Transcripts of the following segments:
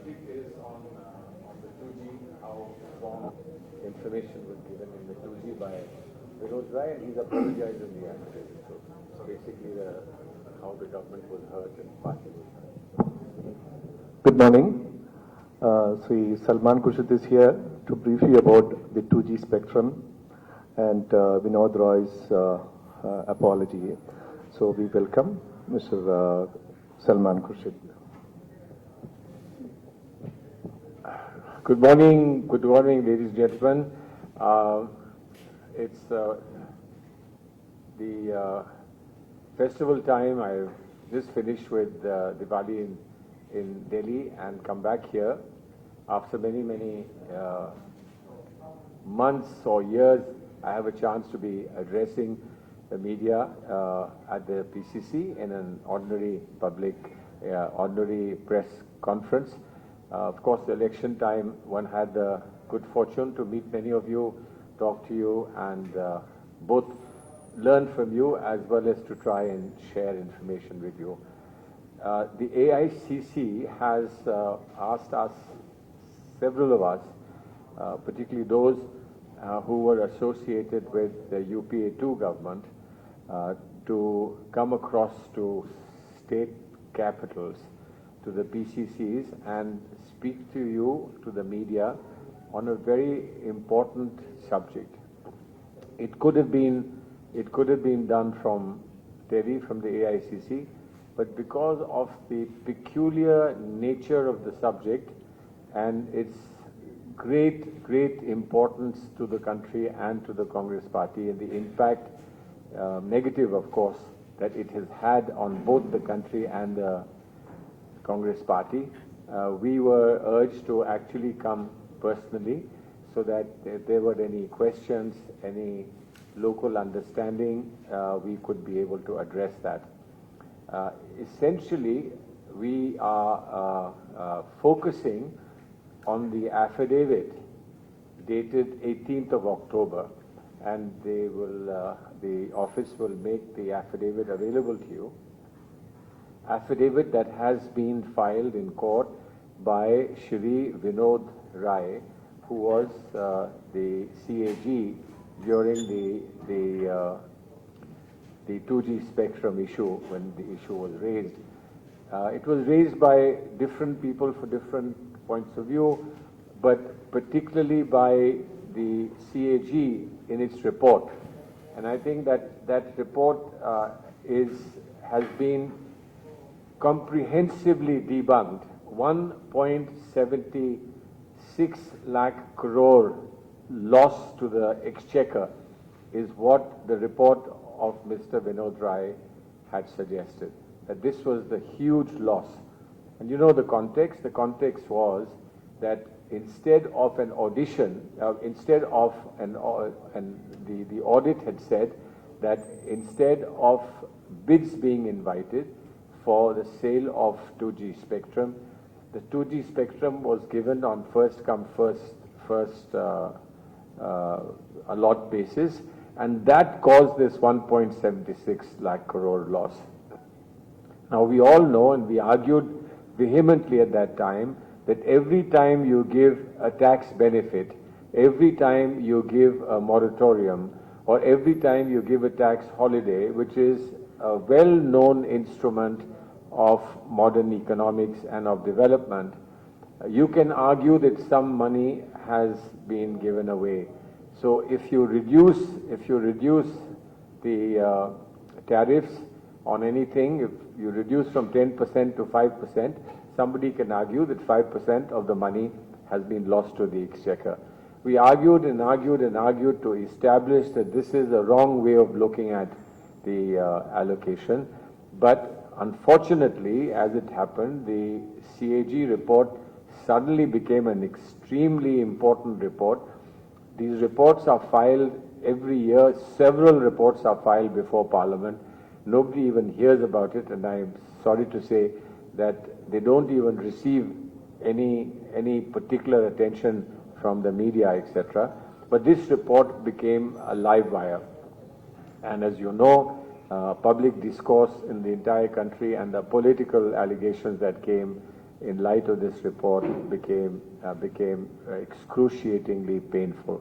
subject is on the 2G, how wrong information was given in the 2G by Vinod Rai, and he's apologized in the affidavit. So basically, how the government was hurt and party was hurt. Good morning. Sri Salman Khurshid is here to brief you about the 2G spectrum and Vinod Roy's apology. So we welcome Mr. Salman Khurshid. Good morning, ladies and gentlemen. It's the festival time. I've just finished with Diwali in Delhi and come back here after many months or years. I have a chance to be addressing the media at the PCC in an ordinary press conference. Of course, the election time, one had the good fortune to meet many of you, talk to you, and both learn from you as well as to try and share information with you. The AICC has asked us, several of us, particularly those who were associated with the UPA2 government, to come across to state capitals, to the PCCs, and speak to you, to the media, on a very important subject. It could have been done from Delhi, from the AICC, but because of the peculiar nature of the subject and its great importance to the country and to the Congress party, and the impact, negative of course, that it has had on both the country and the Congress party, we were urged to actually come personally, so that if there were any questions, any local understanding, we could be able to address that. Essentially, we are focusing on the affidavit dated 18th of October, and the office will make the affidavit available to you. Affidavit that has been filed in court by Shri Vinod Rai, who was the CAG during the 2G spectrum issue, when the issue was raised. It was raised by different people for different points of view, but particularly by the CAG in its report. And I think that report has been comprehensively debunked. 1.76 lakh crore loss to the exchequer is what the report of Mr. Vinod Rai had suggested, that this was the huge loss. And you know the context. The context was that instead of an audition, the audit had said that instead of bids being invited for the sale of 2G spectrum, the 2G spectrum was given on first come first allot basis, and that caused this 1.76 lakh crore loss. Now we all know, and we argued vehemently at that time, that every time you give a tax benefit, every time you give a moratorium, or every time you give a tax holiday, which is a well-known instrument of modern economics and of development, you can argue that some money has been given away. So if you reduce the tariffs on anything, if you reduce from 10% to 5%, somebody can argue that 5% of the money has been lost to the exchequer. We argued and argued and argued to establish that this is a wrong way of looking at the allocation. But unfortunately, as it happened, the CAG report suddenly became an extremely important report. These reports are filed every year. Several reports are filed before Parliament. Nobody even hears about it, and I'm sorry to say that they don't even receive any particular attention from the media, etc. But this report became a live wire. And as you know, public discourse in the entire country and the political allegations that came in light of this report became excruciatingly painful.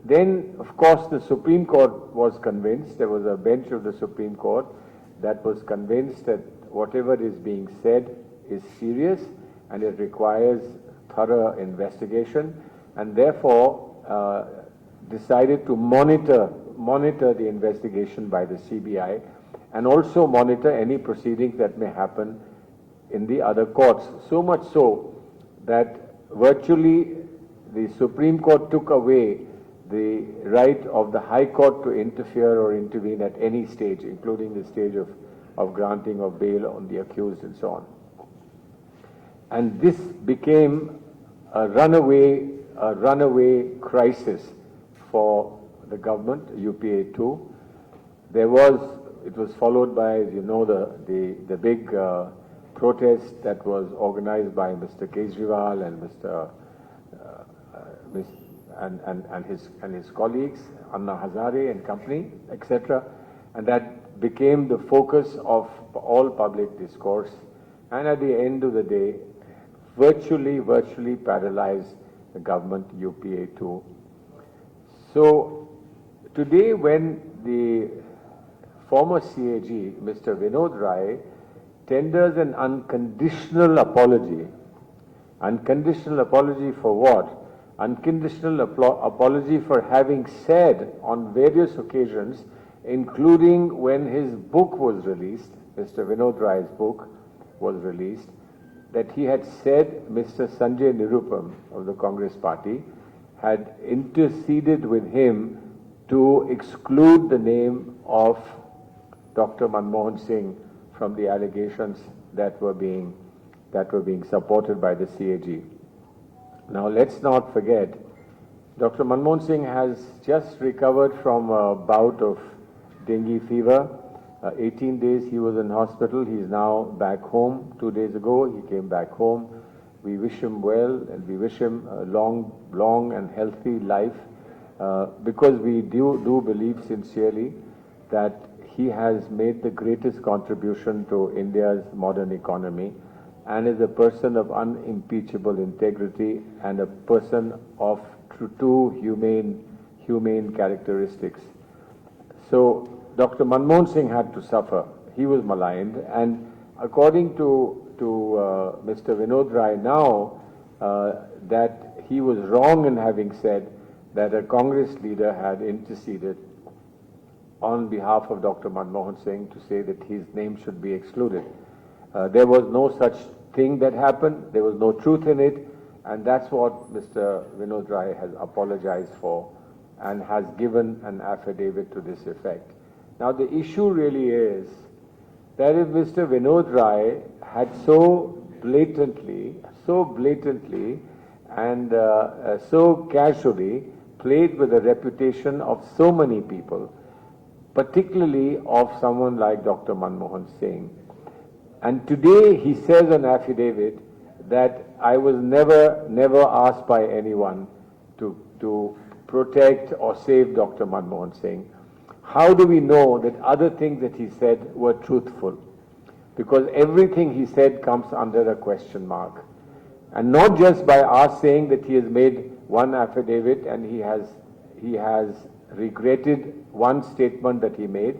Then, of course, the Supreme Court was convinced, there was a bench of the Supreme Court that was convinced that whatever is being said is serious and it requires thorough investigation, and therefore decided to monitor the investigation by the CBI and also monitor any proceedings that may happen in the other courts. So much so that virtually the Supreme Court took away the right of the High Court to interfere or intervene at any stage, including the stage of granting of bail on the accused and so on. And this became a runaway crisis for the government, UPA 2. It was followed by, as you know, the big protest that was organized by Mr. Kejriwal and his colleagues, Anna Hazare and company, etc. And that became the focus of all public discourse. And at the end of the day, virtually paralyzed the government, UPA 2. So today, when the former CAG, Mr. Vinod Rai, tenders an unconditional apology for what? Unconditional apology for having said on various occasions, including when his book was released, Mr. Vinod Rai's book was released, that he had said Mr. Sanjay Nirupam of the Congress Party had interceded with him to exclude the name of Dr. Manmohan Singh from the allegations that were being supported by the CAG. Now let's not forget, Dr. Manmohan Singh has just recovered from a bout of dengue fever. 18 days he was in hospital. He's now back home. 2 days ago he came back home. We wish him well and we wish him a long and healthy life because we do believe sincerely that he has made the greatest contribution to India's modern economy and is a person of unimpeachable integrity and a person of true humane characteristics. So Dr. Manmohan Singh had to suffer. He was maligned, and according to Mr. Vinod Rai now, that he was wrong in having said that a Congress leader had interceded on behalf of Dr. Manmohan Singh to say that his name should be excluded. There was no such thing that happened. There was no truth in it, and that's what Mr. Vinod Rai has apologized for and has given an affidavit to this effect. Now the issue really is that if Mr. Vinod Rai had so blatantly and so casually played with the reputation of so many people, particularly of someone like Dr. Manmohan Singh, and today he says an affidavit that I was never asked by anyone to protect or save Dr. Manmohan Singh. How do we know that other things that he said were truthful? Because everything he said comes under a question mark. And not just by us saying that he has made one affidavit and he has regretted one statement that he made,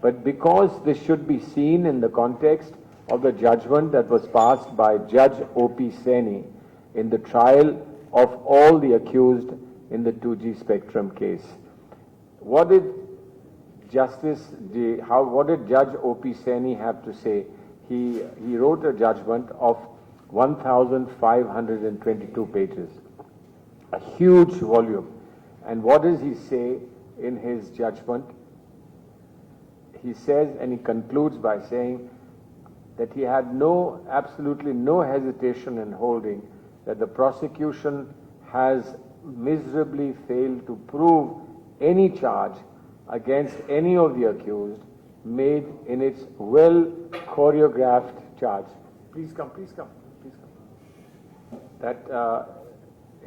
but because this should be seen in the context of the judgment that was passed by Judge O.P. Saini in the trial of all the accused in the 2G Spectrum case. What did Judge O.P. Saini have to say? He wrote a judgment of 1,522 pages, a huge volume. And what does he say in his judgment? He says, and he concludes by saying that he had absolutely no hesitation in holding that the prosecution has miserably failed to prove any charge against any of the accused made in its well-choreographed charge. Please come. That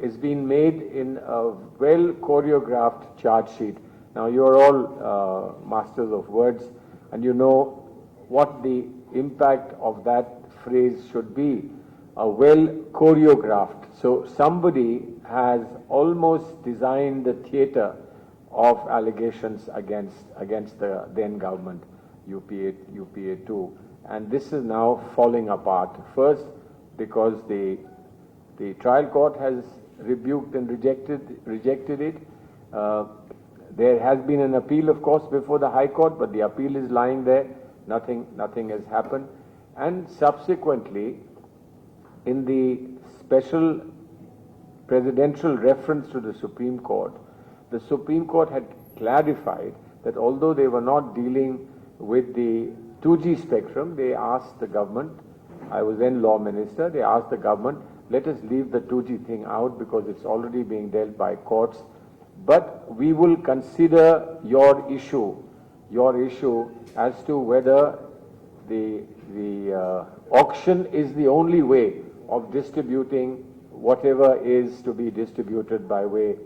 is being made in a well-choreographed charge sheet. Now, you are all masters of words, and you know what the impact of that phrase should be, well choreographed. So somebody has almost designed the theatre of allegations against the then government, UPA 2, and this is now falling apart. First, because the trial court has rebuked and rejected it. There has been an appeal, of course, before the High Court, but the appeal is lying there. Nothing has happened. And subsequently, in the special presidential reference to the Supreme Court had clarified that although they were not dealing with the 2G spectrum, they asked the government, I was then law minister, they asked the government, let us leave the 2G thing out because it's already being dealt by courts, but we will consider your issue as to whether the auction is the only way of distributing whatever is to be distributed by way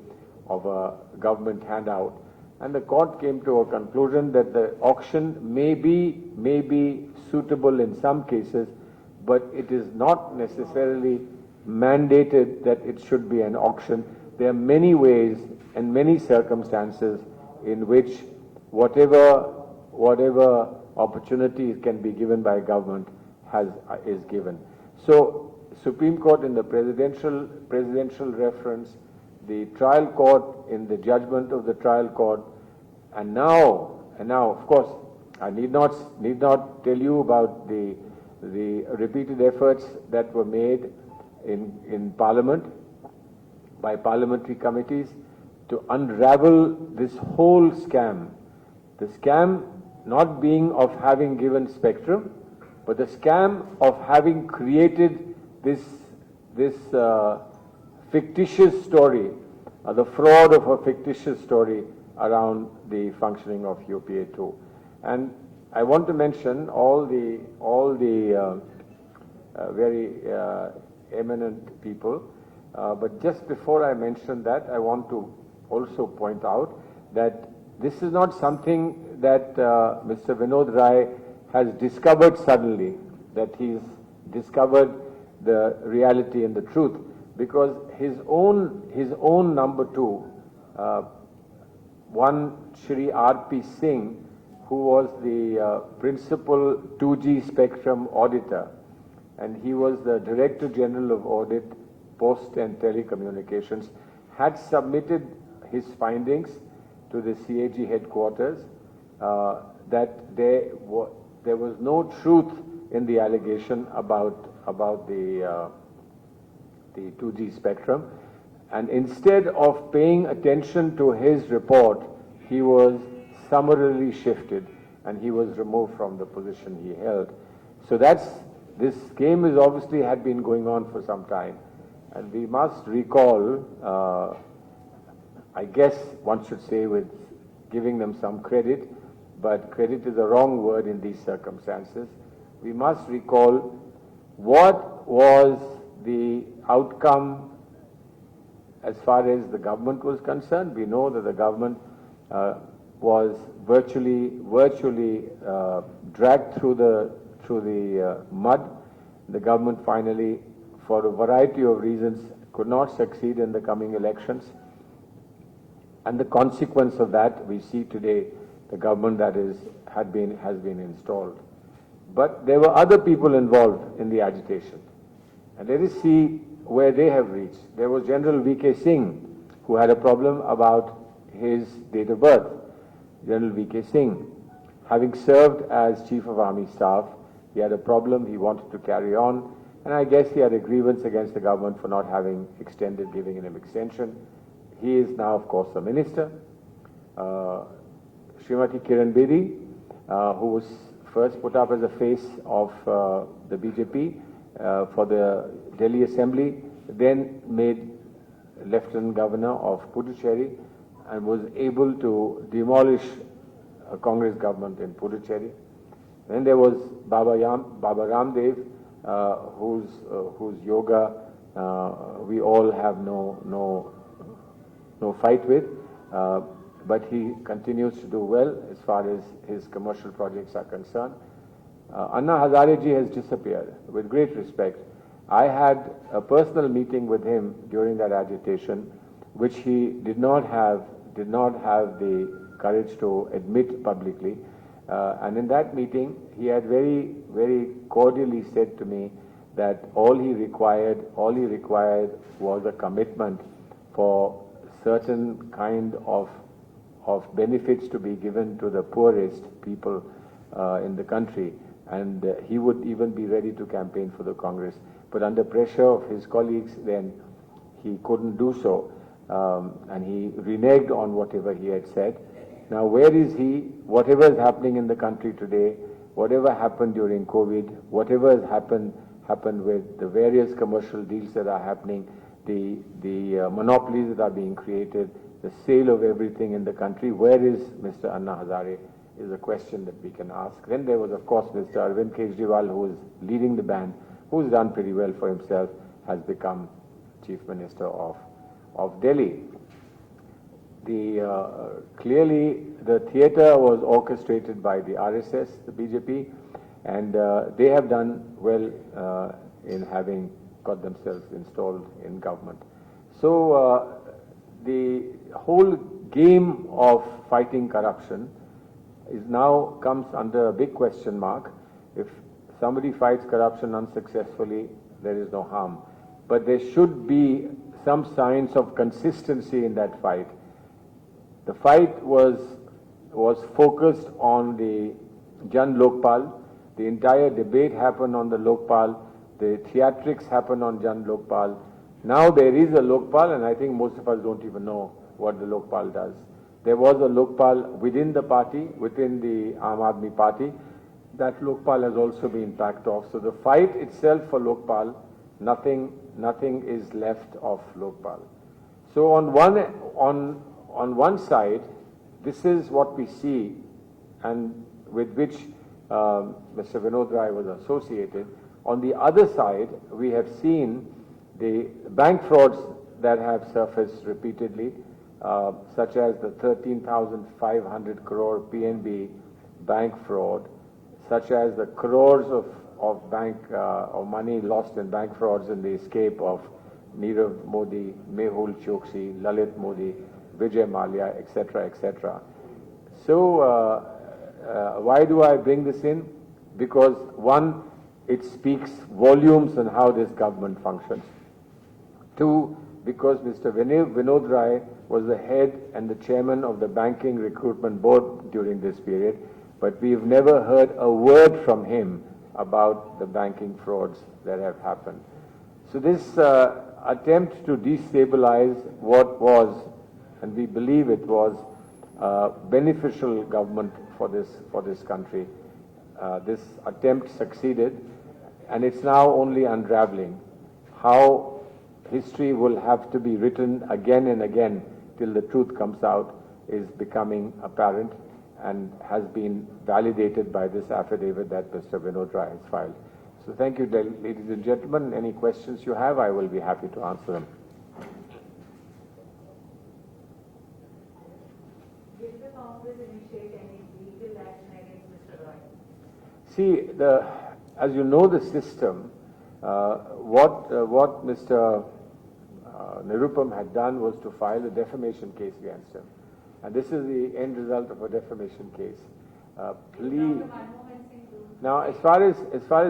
of a government handout. And the court came to a conclusion that the auction may be suitable in some cases, but it is not necessarily mandated that it should be an auction. There are many ways and many circumstances in which whatever opportunity can be given by government is given. So Supreme Court in the presidential reference, the trial court in the judgment of the trial court, and now of course I need not tell you about the repeated efforts that were made in Parliament by parliamentary committees to unravel this whole scam. The scam not being of having given spectrum, but the scam of having created this fictitious story, the fraud of a fictitious story around the functioning of UPA 2. And I want to mention all the very eminent people, but just before I mention that, I want to also point out that this is not something that Mr. Vinod Rai has discovered suddenly, that he's discovered the reality and the truth, because his own number two, one Shri R.P. Singh, who was the principal 2G spectrum auditor, and he was the Director General of Audit, Post and Telecommunications, had submitted his findings to the CAG headquarters that there was no truth in the allegation about the 2G spectrum, and instead of paying attention to his report, he was summarily shifted and he was removed from the position he held. So this game is obviously had been going on for some time, and we must recall, I guess one should say with giving them some credit, but credit is the wrong word in these circumstances. We must recall what was the outcome as far as the government was concerned. We know that the government was virtually dragged through the mud. The government finally, for a variety of reasons, could not succeed in the coming elections. And the consequence of that, we see today, the government that has been installed. But there were other people involved in the agitation. And let us see where they have reached. There was General V.K. Singh, who had a problem about his date of birth. General V.K. Singh, having served as Chief of Army Staff, he had a problem, he wanted to carry on, and I guess he had a grievance against the government for not having giving him extension. He is now, of course, a minister. Srimati Kiran Bedi, who was first put up as a face of the BJP for the Delhi Assembly, then made Lieutenant Governor of Puducherry and was able to demolish a Congress government in Puducherry. Then there was Baba Ramdev, whose yoga we all have no fight with, but he continues to do well as far as his commercial projects are concerned. Anna Hazare ji has disappeared, with great respect. I had a personal meeting with him during that agitation, which he did not have the courage to admit publicly. And in that meeting, he had very, very cordially said to me that all he required was a commitment for certain kind of benefits to be given to the poorest people in the country. And he would even be ready to campaign for the Congress. But under pressure of his colleagues, then he couldn't do so. And he reneged on whatever he had said. Now, where is he? Whatever is happening in the country today, whatever happened during COVID, whatever has happened with the various commercial deals that are happening, the monopolies that are being created, the sale of everything in the country, where is Mr. Anna Hazare is a question that we can ask. Then there was, of course, Mr. Arvind Kejriwal, who is leading the band, who's done pretty well for himself, has become Chief Minister of Delhi. Clearly, the theatre was orchestrated by the RSS, the BJP, and they have done well in having got themselves installed in government. So the whole game of fighting corruption comes under a big question mark. If somebody fights corruption unsuccessfully, there is no harm. But there should be some signs of consistency in that fight. The fight was focused on the Jan Lokpal. The entire debate happened on the Lokpal. The theatrics happened on Jan Lokpal. Now there is a Lokpal, and I think most of us don't even know what the Lokpal does. There was a Lokpal within the party, within the Aam Aadmi Party. That Lokpal has also been backed off. So the fight itself for Lokpal, nothing is left of Lokpal. So on one side, this is what we see, and with which Mr. Vinod Rai was associated. On the other side, we have seen the bank frauds that have surfaced repeatedly, such as the 13,500 crore PNB bank fraud, such as the crores of bank of money lost in bank frauds in the escape of Nirav Modi, Mehul Chokshi, Lalit Modi, Vijay Mallya, etc., etc. So why do I bring this in? Because one, it speaks volumes on how this government functions. Two, because Mr. Vinod Rai was the head and the chairman of the Banking Recruitment Board during this period, but we've never heard a word from him about the banking frauds that have happened. So this attempt to destabilize what was, and we believe it was, beneficial government for this country, this attempt succeeded, and it's now only unraveling. How history will have to be written again and again till the truth comes out is becoming apparent and has been validated by this affidavit that Mr. Vinod Rai has filed. So thank you, ladies and gentlemen. Any questions you have, I will be happy to answer them. Did the Congress initiate any legal action against Mr. Roy? See, as you know the system, what Mr. Nirupam had done was to file a defamation case against him. And this is the end result of a defamation case. Now, as far as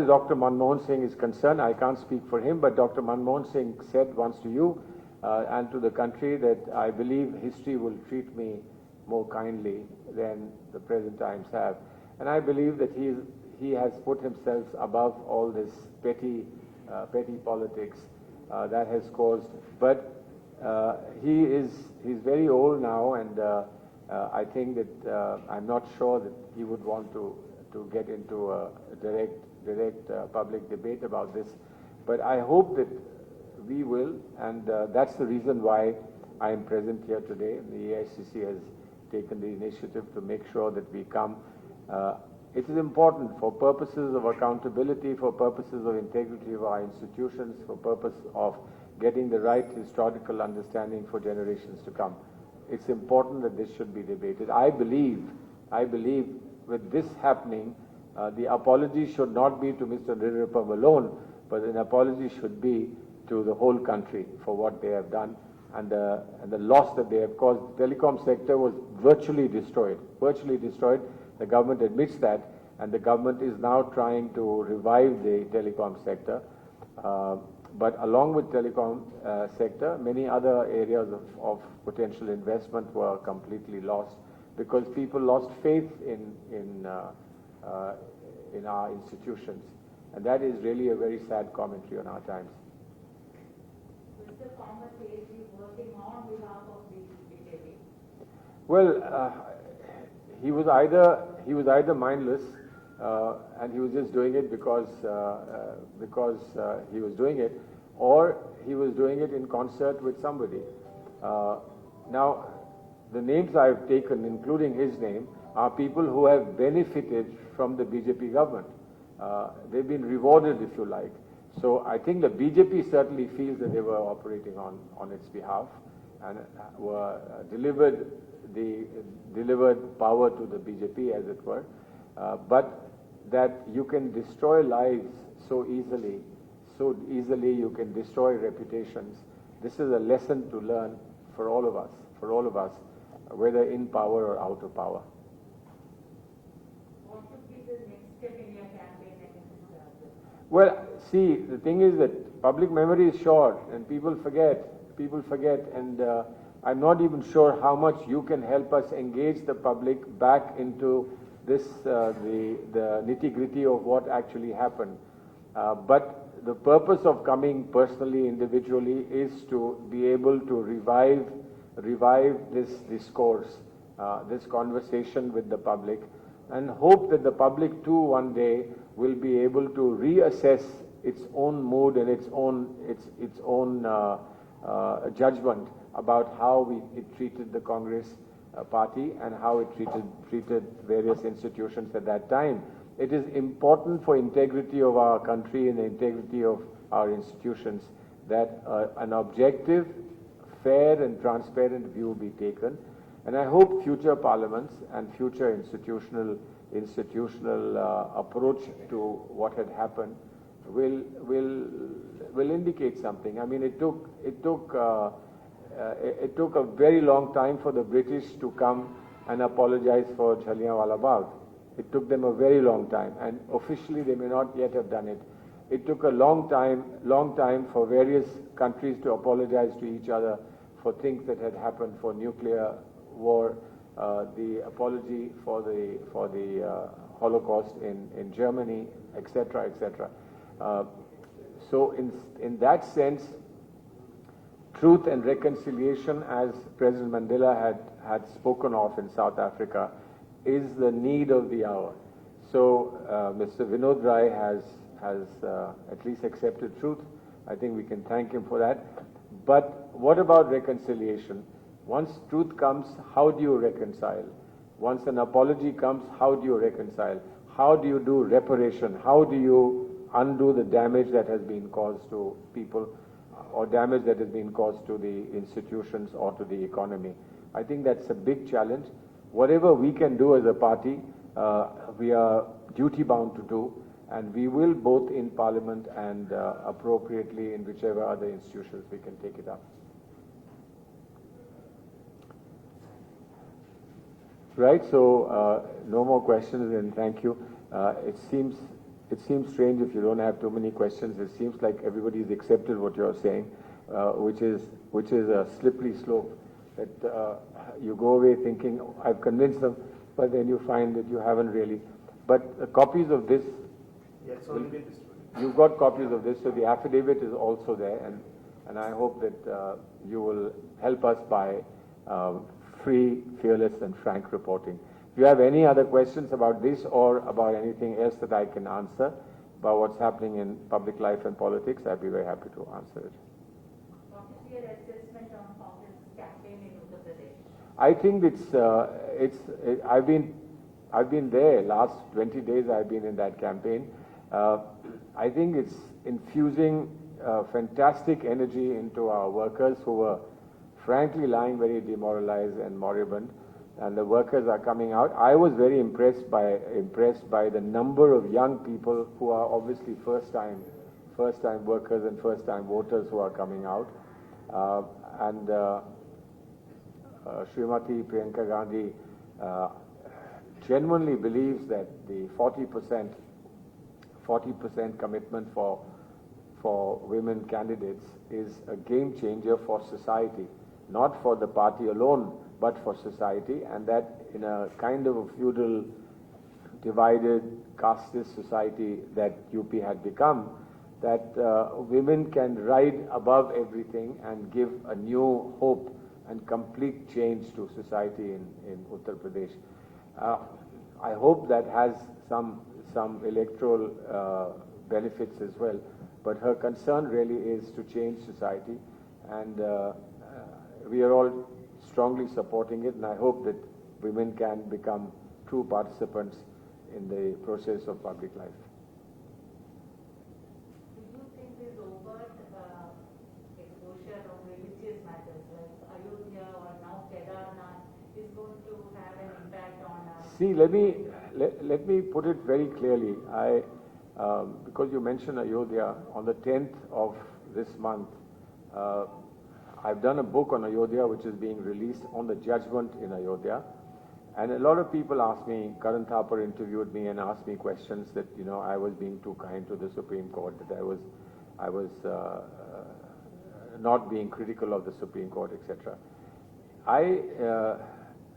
Dr. Manmohan Singh is concerned, I can't speak for him, but Dr. Manmohan Singh said once to you and to the country that I believe history will treat me more kindly than the present times have. And I believe that he has put himself above all this petty politics that has caused. But he's very old now, and I think that I'm not sure that he would want to get into a direct public debate about this. But I hope that we will, and that's the reason why I am present here today. The AICC has taken the initiative to make sure that we come. It is important for purposes of accountability, for purposes of integrity of our institutions, for purpose of getting the right historical understanding for generations to come. It's important that this should be debated. I believe with this happening, The apology should not be to Mr. Nirupam alone, but an apology should be to the whole country for what they have done and the loss that they have caused. The telecom sector was virtually destroyed. The government admits that, and the government is now trying to revive the telecom sector. But along with telecom sector, many other areas of potential investment were completely lost because people lost faith in our institutions. And that is really a very sad commentary on our times. Mr. Thomas says he's working on behalf of the BJP. Well, he was either mindless and he was just doing it because he was doing it, or he was doing it in concert with somebody. Now, the names I've taken, including his name, are people who have benefited from the BJP government. They've been rewarded, if you like. So I think the BJP certainly feels that they were operating on its behalf and were delivered power to the BJP, as it were. But that you can destroy lives so easily you can destroy reputations. This is a lesson to learn for all of us, whether in power or out of power. What would be the next step in your campaign against Mr. Arjun? Well, see, the thing is that public memory is short and people forget, and I'm not even sure how much you can help us engage the public back into this, the nitty-gritty of what actually happened. But the purpose of coming personally, individually, is to be able to revive this discourse, this conversation with the public, and hope that the public too one day will be able to reassess its own mood and its own judgment about how it treated the Congress party and how it treated various institutions at that time. It is important for integrity of our country and the integrity of our institutions that an objective, fair and transparent view be taken. And I hope future parliaments and future institutional approach to what had happened will indicate something. I mean, it took a very long time for the British to come and apologize for Jallianwala Bagh. It took them a very long time, and officially they may not yet have done it. It took a long time for various countries to apologize to each other for things that had happened, for nuclear war, the apology for the Holocaust in Germany, etc., etc. So in that sense, truth and reconciliation, as President Mandela had spoken of in South Africa, is the need of the hour. So Mr. Vinod Rai has at least accepted truth. I think we can thank him for that. But what about reconciliation? Once truth comes, how do you reconcile? Once an apology comes, how do you reconcile? How do you do reparation? How do you undo the damage that has been caused to people, or damage that has been caused to the institutions or to the economy? I think that's a big challenge. Whatever we can do as a party, we are duty bound to do, and we will, both in Parliament and appropriately in whichever other institutions we can take it up. Right, so no more questions, and thank you. It seems strange if you don't have too many questions. It seems like everybody's accepted what you're saying, which is a slippery slope. That you go away thinking, I've convinced them, but then you find that you haven't really. But copies of this, yes, only been distributed. You've got copies of this, so the affidavit is also there, and I hope that you will help us by free, fearless, and frank reporting. If you have any other questions about this or about anything else that I can answer about what's happening in public life and politics, I'd be very happy to answer it. What is your assessment on Congress campaign in Uttar Pradesh? I think I've been there. Last 20 days I've been in that campaign. I think it's infusing fantastic energy into our workers who were frankly lying very demoralized and moribund. and the workers are coming out. I was very impressed by the number of young people who are obviously first time workers and first time voters who are coming out. Srimati Priyanka Gandhi genuinely believes that the 40% commitment for women candidates is a game changer for society, not for the party alone, but for society, and that in a kind of a feudal, divided, casteist society that UP had become, that women can ride above everything and give a new hope and complete change to society in Uttar Pradesh. I hope that has some electoral benefits as well, but her concern really is to change society, and we are all strongly supporting it, and I hope that women can become true participants in the process of public life. Do you think this overt exposure of religious matters like Ayodhya or now Kedarnath is going to have an impact on us? See, let me put it very clearly. Because you mentioned Ayodhya, on the 10th of this month, I've done a book on Ayodhya which is being released on the judgment in Ayodhya. And a lot of people asked me, Karan Thapar interviewed me and asked me questions that, I was being too kind to the Supreme Court, that I was not being critical of the Supreme Court, etc. I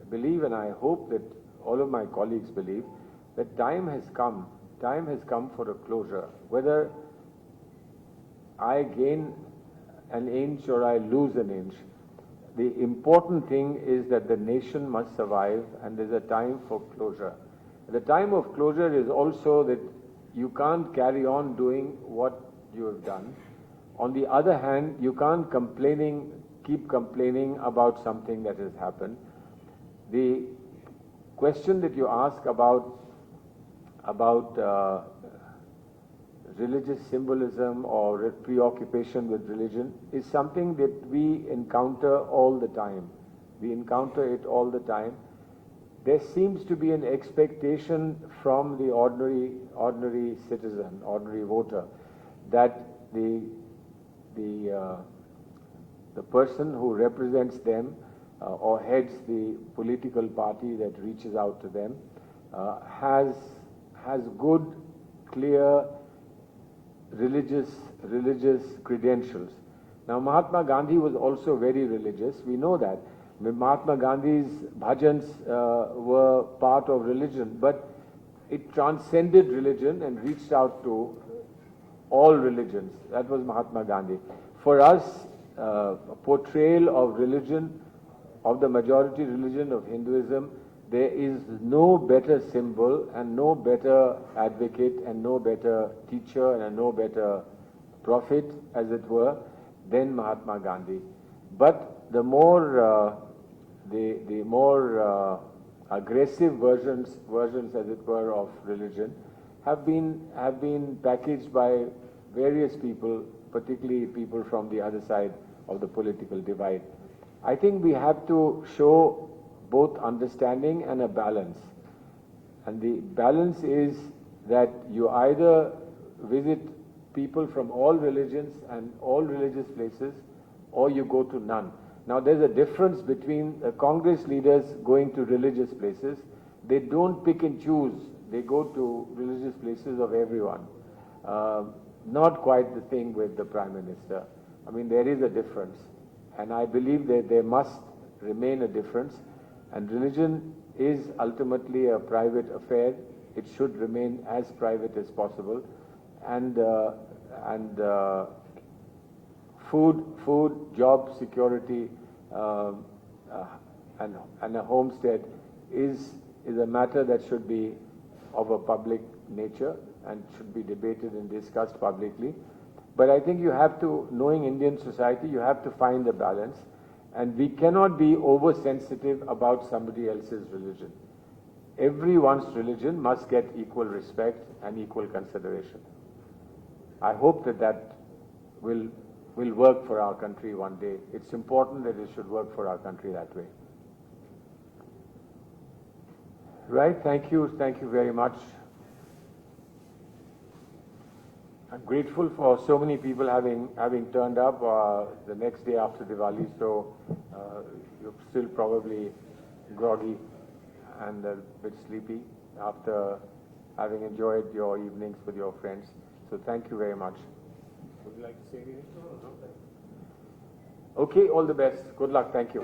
believe, and I hope that all of my colleagues believe, that time has come for a closure. Whether I gain an inch or I lose an inch, the important thing is that the nation must survive, and there's a time for closure. The time of closure is also that you can't carry on doing what you have done. On the other hand, you can't keep complaining about something that has happened. The question that you ask about religious symbolism or preoccupation with religion is something that we encounter all the time. We encounter it all the time. There seems to be an expectation from the ordinary citizen, ordinary voter, that the person who represents them or heads the political party that reaches out to them has good, clear religious credentials. Now, Mahatma Gandhi was also very religious. We know that. Mahatma Gandhi's bhajans were part of religion, but it transcended religion and reached out to all religions. That was Mahatma Gandhi. For us, a portrayal of religion, of the majority religion of Hinduism, there is no better symbol and no better advocate and no better teacher and no better prophet, as it were, than Mahatma Gandhi. But the more aggressive versions, as it were, of religion have been packaged by various people, particularly people from the other side of the political divide. I think we have to show both understanding and a balance. And the balance is that you either visit people from all religions and all religious places, or you go to none. Now, there's a difference between Congress leaders going to religious places. They don't pick and choose. They go to religious places of everyone. Not quite the thing with the Prime Minister. I mean, there is a difference. And I believe that there must remain a difference. And religion is ultimately a private affair. It should remain as private as possible. And food, job security, and a homestead is a matter that should be of a public nature and should be debated and discussed publicly. But I think you have to, knowing Indian society, you have to find a balance. And we cannot be oversensitive about somebody else's religion. Everyone's religion must get equal respect and equal consideration. I hope that will work for our country one day. It's important that it should work for our country that way. Right, thank you very much. I'm grateful for so many people having turned up the next day after Diwali, so you're still probably groggy and a bit sleepy after having enjoyed your evenings with your friends. So thank you very much. Would you like to say anything? No? Okay, all the best. Good luck. Thank you.